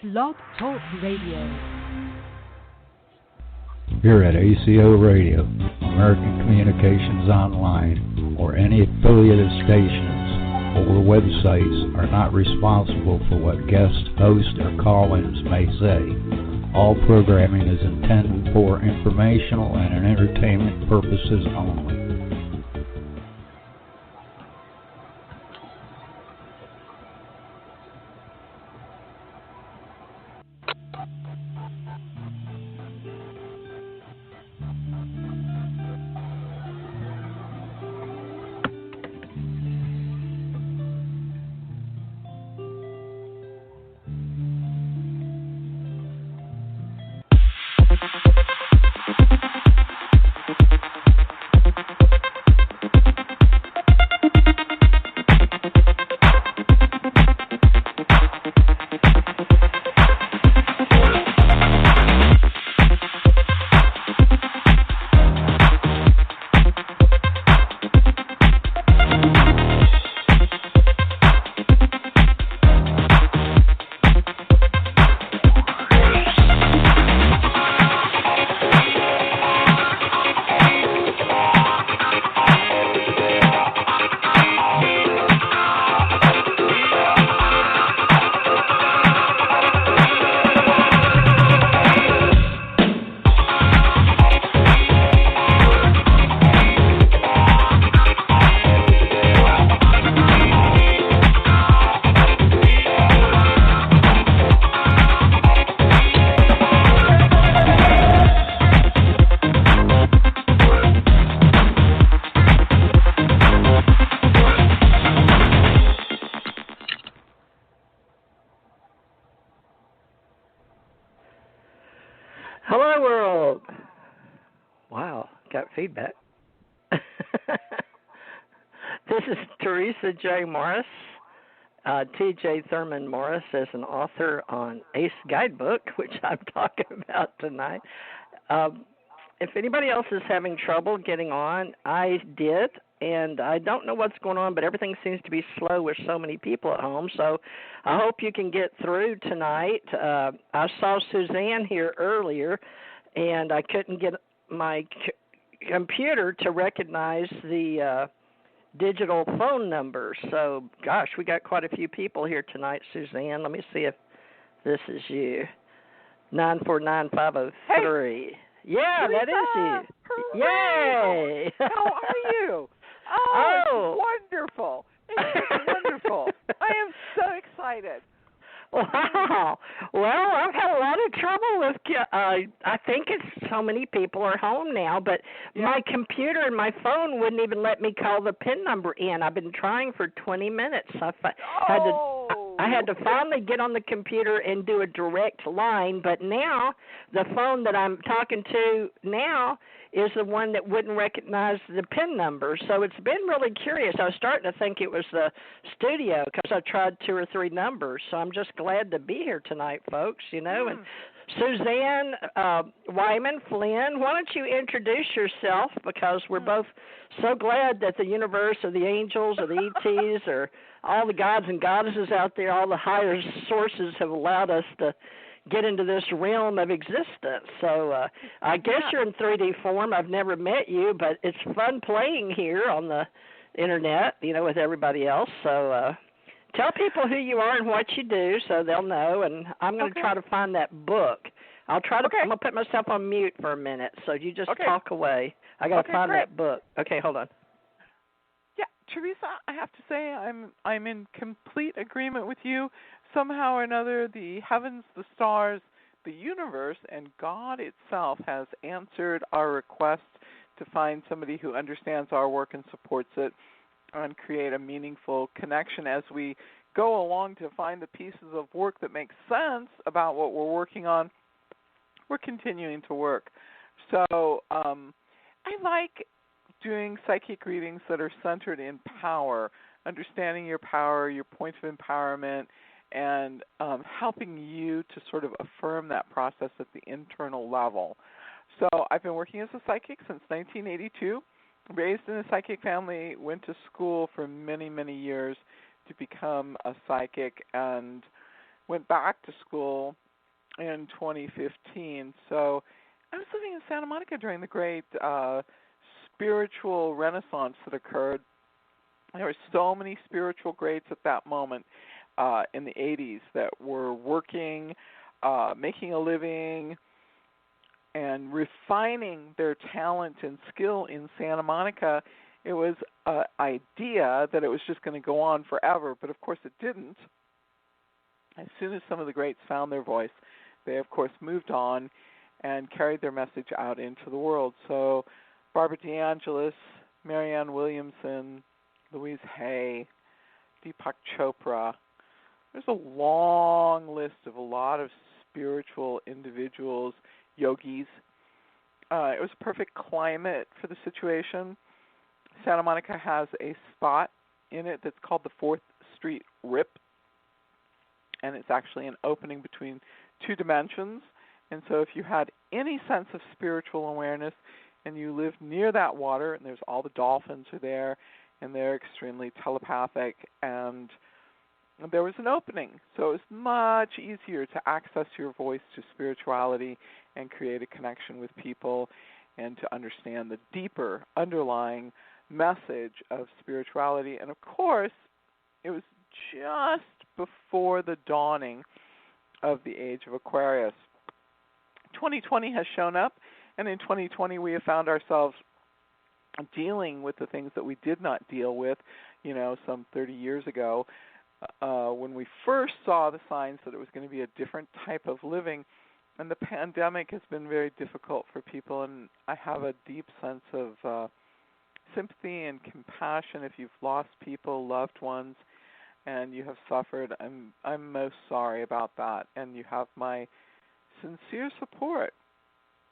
Blog Talk Radio. Here at ACO Radio, American Communications Online, or any affiliated stations or websites are not responsible for what guest hosts or call-ins may say. All programming is intended for informational and entertainment purposes only. Feedback. This is Theresa J. Morris. T.J. Thurman Morris is an author on ACE Guidebook, which I'm talking about tonight. If anybody else is having trouble getting on, I did, and I don't know what's going on, but everything seems to be slow with so many people at home, so I hope you can get through tonight. I saw Suzanne here earlier, and I couldn't get my computer to recognize the digital phone number. So, gosh, we got quite a few people here tonight, Suzanne. Let me see if this is you. 949503. Hey. Yeah, Theresa, that is you. Hooray. Yay! How are you? Oh, it's wonderful. It's wonderful. I am so excited. Wow. Well, I've had a lot of trouble with, I think it's so many people are home now, but my computer and my phone wouldn't even let me call the PIN number in. I've been trying for 20 minutes. I had to finally get on the computer and do a direct line, but now the phone that I'm talking to now is the one that wouldn't recognize the PIN number. So it's been really curious. I was starting to think it was the studio because I tried 2 or 3 numbers. So I'm just glad to be here tonight, folks, you know. And Suzanne Wyman-Flynn, why don't you introduce yourself, because we're both so glad that the universe or the angels or the ETs or all the gods and goddesses out there, all the higher sources have allowed us to get into this realm of existence. So I guess you're in 3D form. I've never met you, but it's fun playing here on the internet, you know, with everybody else. So tell people who you are and what you do so they'll know, and I'm going to try to find that book. I'm going to put myself on mute for a minute, so you just talk away. I got to find that book. Okay, hold on. Yeah, Theresa, I have to say I'm in complete agreement with you. Somehow or another, the heavens, the stars, the universe, and God itself has answered our request to find somebody who understands our work and supports it and create a meaningful connection as we go along to find the pieces of work that make sense about what we're working on. We're continuing to work. So I like doing psychic readings that are centered in power, understanding your power, your point of empowerment, and helping you to sort of affirm that process at the internal level. So I've been working as a psychic since 1982, raised in a psychic family, went to school for many, many years to become a psychic, and went back to school in 2015. So I was living in Santa Monica during the great spiritual renaissance that occurred. There were so many spiritual greats at that moment in the 80s that were working, making a living, and refining their talent and skill in Santa Monica. It was an idea that it was just going to go on forever, but of course it didn't. As soon as some of the greats found their voice, they of course moved on and carried their message out into the world. So Barbara DeAngelis, Marianne Williamson, Louise Hay, Deepak Chopra. There's a long list of a lot of spiritual individuals, yogis. It was a perfect climate for the situation. Santa Monica has a spot in it that's called the 4th Street Rip, and it's actually an opening between two dimensions. And so if you had any sense of spiritual awareness and you live near that water, and there's all the dolphins are there, and they're extremely telepathic, and there was an opening. So it was much easier to access your voice to spirituality and create a connection with people and to understand the deeper underlying message of spirituality. And of course, it was just before the dawning of the age of Aquarius. 2020 has shown up, and in 2020 we have found ourselves dealing with the things that we did not deal with, some 30 years ago, when we first saw the signs that it was going to be a different type of living. And the pandemic has been very difficult for people, and I have a deep sense of sympathy and compassion if you've lost people, loved ones, and you have suffered. I'm most sorry about that, and you have my sincere support.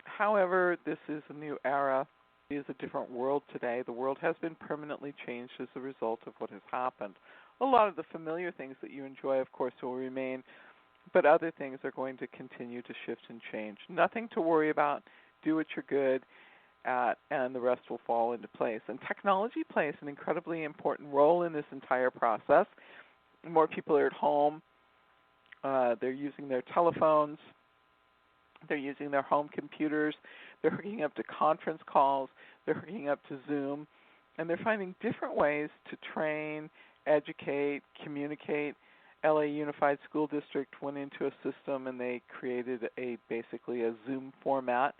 However, this is a new era. It is a different world today. The world has been permanently changed as a result of what has happened. A lot of the familiar things that you enjoy, of course, will remain, but other things are going to continue to shift and change. Nothing to worry about. Do what you're good at, and the rest will fall into place. And technology plays an incredibly important role in this entire process. More people are at home. They're using their telephones. They're using their home computers. They're hooking up to conference calls. They're hooking up to Zoom. And they're finding different ways to train, educate, communicate. LA Unified School District went into a system and they created basically a Zoom format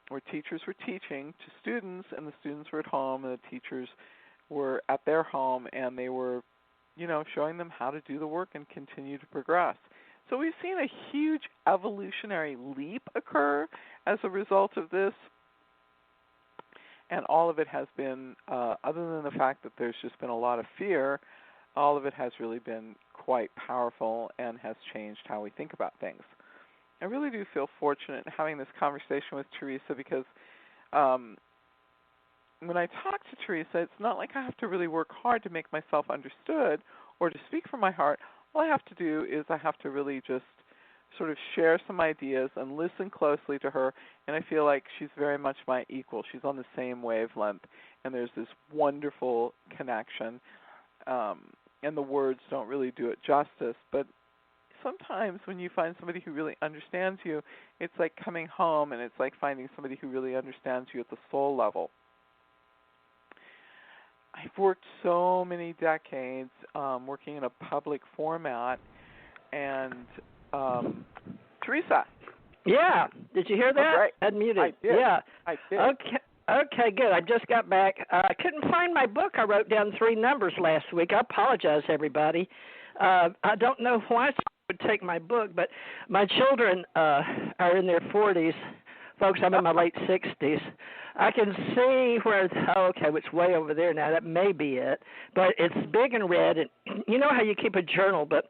where teachers were teaching to students and the students were at home and the teachers were at their home and they were, showing them how to do the work and continue to progress. So we've seen a huge evolutionary leap occur as a result of this. And all of it has been, other than the fact that there's just been a lot of fear, all of it has really been quite powerful and has changed how we think about things. I really do feel fortunate in having this conversation with Theresa because when I talk to Theresa, it's not like I have to really work hard to make myself understood or to speak from my heart. All I have to do is I have to really just sort of share some ideas and listen closely to her, and I feel like she's very much my equal. She's on the same wavelength, and there's this wonderful connection, and the words don't really do it justice, but sometimes when you find somebody who really understands you, it's like coming home, and it's like finding somebody who really understands you at the soul level. I've worked so many decades working in a public format, and Theresa. Yeah. Did you hear that? Oh, right. Unmuted. I did. Yeah. I did. Okay, good. I just got back. I couldn't find my book. I wrote down 3 numbers last week. I apologize, everybody. I don't know why someone would take my book, but my children are in their 40s. Folks, I'm in my late 60s. I can see where, it's way over there now. That may be it. But it's big and red. And you know how you keep a journal, but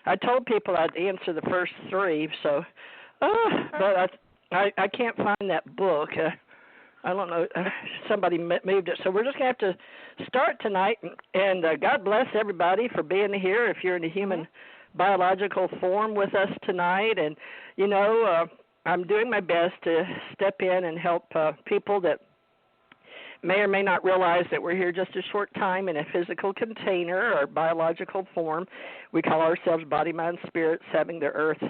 I told people I'd answer the first 3. So, but I can't find that book. I don't know. Somebody moved it. So we're just going to have to start tonight. And God bless everybody for being here if you're in a human biological form with us tonight. And, I'm doing my best to step in and help people that may or may not realize that we're here just a short time in a physical container or biological form. We call ourselves body, mind, spirits, having the earth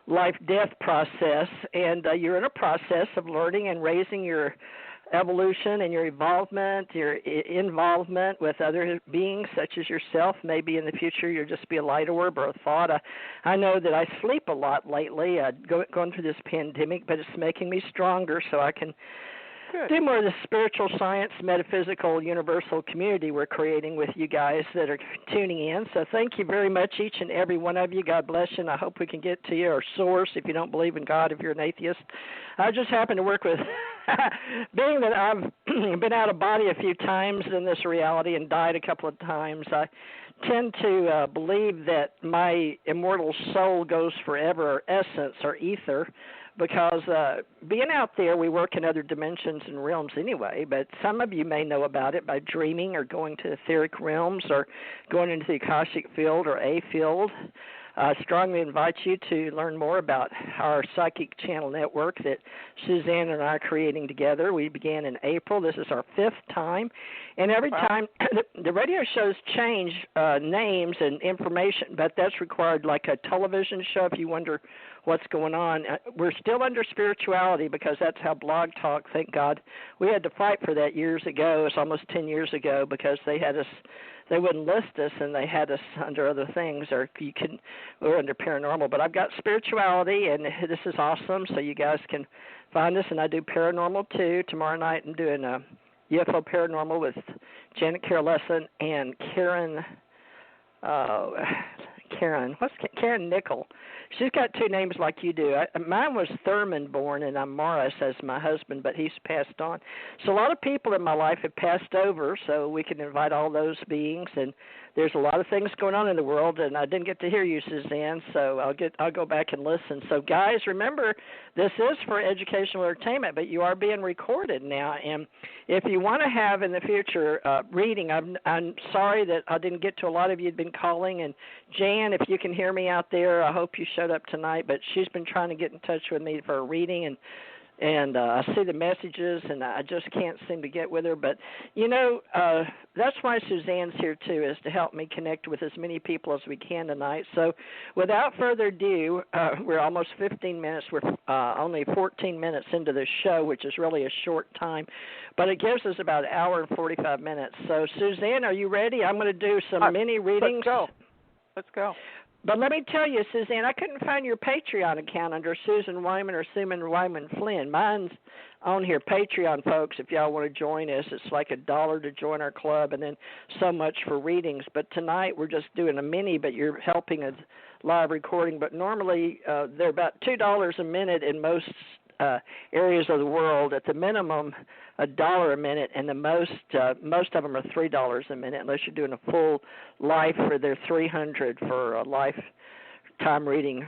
life-death process, and you're in a process of learning and raising your evolution and your involvement with other beings such as yourself. Maybe in the future you'll just be a light orb or a thought. I know that I sleep a lot lately, going through this pandemic, but it's making me stronger so I can do more of the spiritual science, metaphysical, universal community we're creating with you guys that are tuning in. So thank you very much, each and every one of you. God bless you, and I hope we can get to your source if you don't believe in God, if you're an atheist. I just happen to work with, being that I've been out of body a few times in this reality and died a couple of times, I tend to believe that my immortal soul goes forever, or essence, or ether, because being out there, we work in other dimensions and realms anyway, but some of you may know about it by dreaming or going to etheric realms or going into the Akashic field or a field. I strongly invite you to learn more about our psychic channel network that Suzanne and I are creating together. We began in April. This is our 5th time. And every time the radio shows change names and information, but that's required like a television show if you wonder what's going on. We're still under spirituality because that's how Blog Talk, thank God. We had to fight for that years ago. It's almost 10 years ago because they had us. They wouldn't list us, and they had us under other things, or we're under paranormal. But I've got spirituality, and this is awesome, so you guys can find us. And I do paranormal, too. Tomorrow night I'm doing a UFO paranormal with Janet Carolesson and Karen Nickel. She's got 2 names like you do. Mine was Thurman born, and I'm Morris as my husband, but he's passed on. So a lot of people in my life have passed over, so we can invite all those beings. And there's a lot of things going on in the world, and I didn't get to hear you, Suzanne, so I'll go back and listen. So, guys, remember, this is for educational entertainment, but you are being recorded now. And if you want to have in the future reading, I'm sorry that I didn't get to a lot of you had been calling. And Jan, if you can hear me out there, I hope you showed up tonight. But she's been trying to get in touch with me for a reading, and I see the messages, and I just can't seem to get with her. But, that's why Suzanne's here, too, is to help me connect with as many people as we can tonight. So without further ado, we're almost 15 minutes. We're only 14 minutes into the show, which is really a short time. But it gives us about an hour and 45 minutes. So, Suzanne, are you ready? I'm going to do some mini readings. Let's go. But let me tell you, Suzanne, I couldn't find your Patreon account under Susan Wyman or Suzanne-Wyman-Flynn. Mine's on here, Patreon, folks, if y'all want to join us. It's like $1 to join our club and then so much for readings. But tonight we're just doing a mini, but you're helping a live recording. But normally they're about $2 a minute in most areas of the world. At the minimum, $1 a minute, and the most of them are $3 a minute, unless you're doing a full life, or they're $300 for a lifetime reading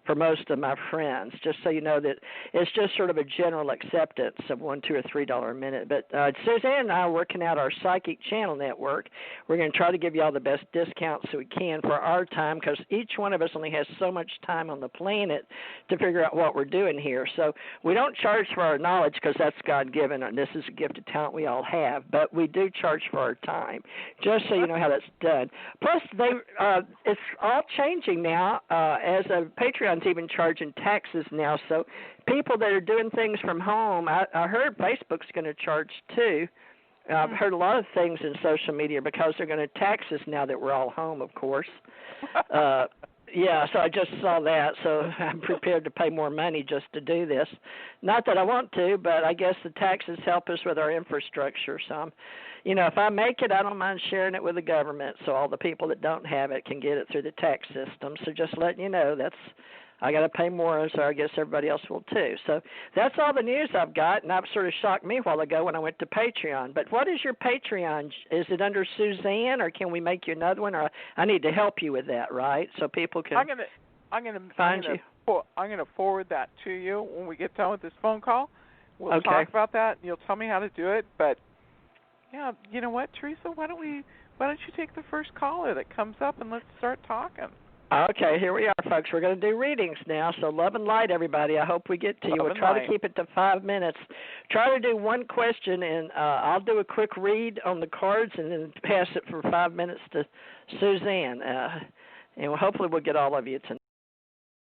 for most of my friends. Just so you know that it's just sort of a general acceptance of $1, $2, or $3 a minute. But Suzanne and I are working out our psychic channel network. We're going to try to give you all the best discounts so we can for our time, because each one of us only has so much time on the planet to figure out what we're doing here. So we don't charge for our knowledge because that's God-given, and this is a gift of talent we all have. But we do charge for our time, just so you know how that's done. Plus, it's all changing now. As a Patreon's even charging taxes now, so people that are doing things from home, I heard Facebook's going to charge too. I've heard a lot of things in social media because they're going to tax us now that we're all home, of course. Yeah, so I just saw that, so I'm prepared to pay more money just to do this. Not that I want to, but I guess the taxes help us with our infrastructure. So, if I make it, I don't mind sharing it with the government, so all the people that don't have it can get it through the tax system. So just letting you know, I got to pay more, so I guess everybody else will too. So that's all the news I've got, and that sort of shocked me a while ago when I went to Patreon. But what is your Patreon? Is it under Suzanne, or can we make you another one? Or I need to help you with that, right? So people can find you. I'm going to forward that to you when we get done with this phone call. We'll okay. talk about that, and you'll tell me how to do it. But yeah, you know what, Theresa? Why don't you take the first caller that comes up, and let's start talking? Okay, here we are, folks. We're going to do readings now. So love and light, everybody. I hope we get to you. We'll try to keep it to 5 minutes. Try to do one question, and I'll do a quick read on the cards and then pass it for 5 minutes to Suzanne. And hopefully we'll get all of you tonight.